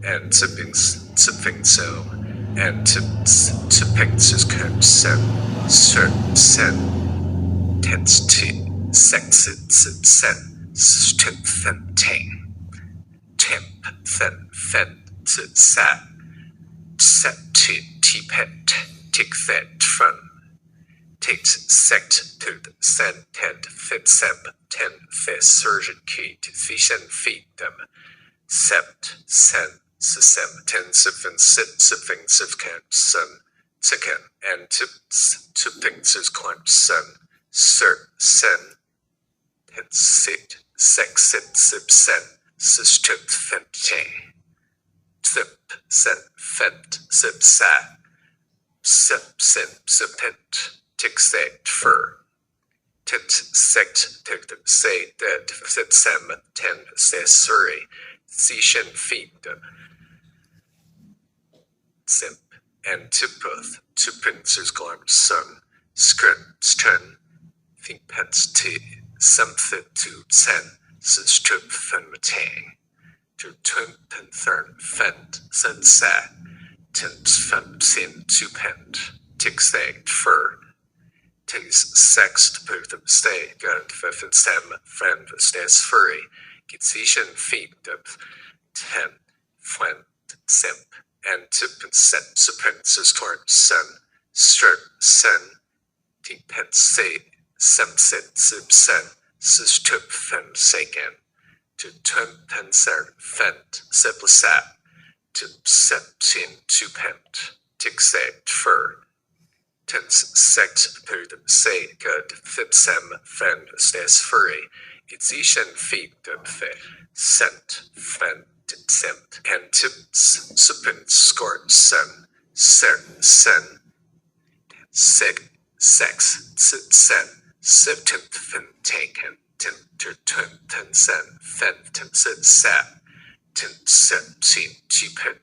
and tipping so, and tipping sen, sen, tens to sex sen, ting, temp, fen, sat, set to tipet, tick that fun. Takes sect to the sen, tent, fit sep, ten, fes, surgeon key to fish and feed them. Sept, sen, sesem, ten, siphon, sit, sipping, sifcan, sun, sicken, and tipping, sisquan, sun, sir, sen, ten, sit, sex, sit, sip, sen, sistrip, fente, tip, sen, fent, sip, sat, sip, sin, sipent, tick, sect, fur, tit, sect, tick, say, dead, sit, sem, ten, say, surrey, Sishen feed simp and tippeth to prince's glarm son, stern, think pets tea, something to sen, strip fen matang, to twin pen thern fent, sen sat, tins fen sin to pent, tick sag fur, takes sex to put them stay, gun feffen sam, friend, stas furry, Sishen feed of 10, Fwen, simp, and tippin set, suppenses corn, sun, sturt, sen, tippet say, semsit, sip, sen, sistup, fen, sagan, to turn penser, fent, siplasat, to septin, to pent, tick sect, fur, tens sect, put them say, good, fit sem, friend, stas furry, Sishen feed of the scent, fent, simp, and tips, suppin, scored, sen, sen, sig, sex, sit, sen, siftin, fin, taken, tin, turn, ten, sen, fent, sit, sat, tin, sip, sin, chipit,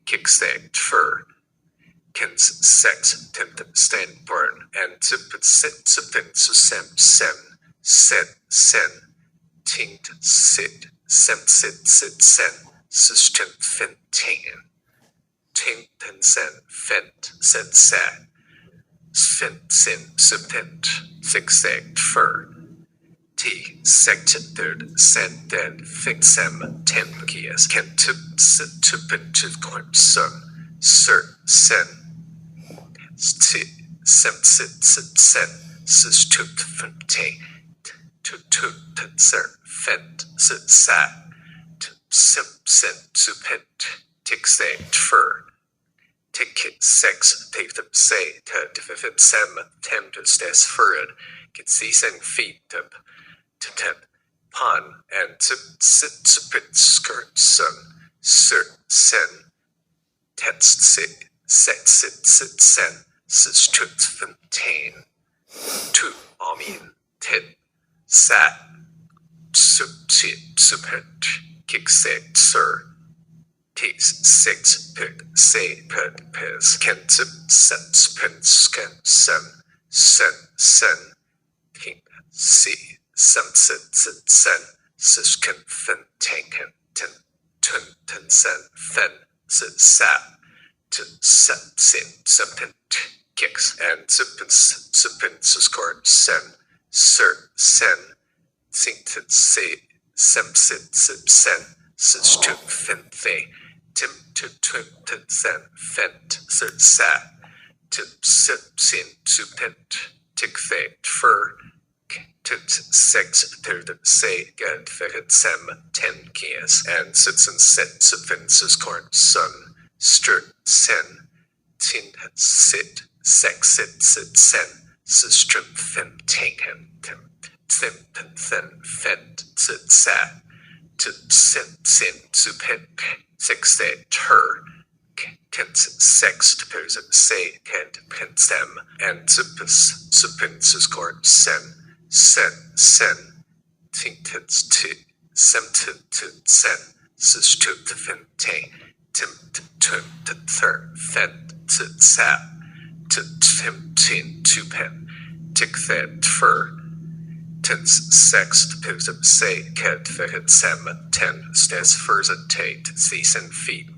kick, sag, fur, kins, sex, tin, stand, burn, and tippet, sit, sippin, susem, sen, tinkt, sit, sen, sustin, fin, tingen, tinkt, sen, fent, set, sat, fent, sin, suppent, zigzag, fur, t, sect, third, sen, dead, fix, sem, ten, kias, can, tip, sit, tuppin, corn, sun, sir, sen, t, sit, sen, sis, tup, fin, ting, to penser, fent, sit, sat, to sip, sin, suppent, tick, say, fur, tick, sex, take them, say, to fit, sem, tem, to stas, furred, get season, feet, to ten, pon, and to sit, suppent, skirt, sun, sir, sen, tets, sit, sex, sit, sen, sis, tut, fontaine, tu, amin, ten, sat, suppent, kick, sect, sir, tis, six, pit, say, pit, piss, can, tip, set, spin, scan, sen, pink, see, sit, sen, sis, can, fin, tanken, ten, sen, fen, sit, sat, to, set, sin, suppent, kicks, and suppent, scored, sen, sir, sen, think, say, sit, sen, to fin, they, tim, to twin, sen, fent, sit, sat, to sip, sin, suppent, tick, they, fur, tit, sex, third, say, get, fecit, sem, ten, kias, and sits and set, suppens, corn, sun, sturt, sen, tin, sit, sex, sit, sen, strip, fin, taken, tim, thin, fent, sit, sat, to sit, sin, suppent, six, day, tur, kent, sex, to pose, say, kent, pensem, and suppens, corn, sen, tinted, to, semted, sen, sistup, fin, tay, tim, third, fent, sit, sat, to, tin, to pen, tick, that, fur, tens, sex, to pose, say, ket, fecit, sem, ten, stas, furs, and tate, season, feet,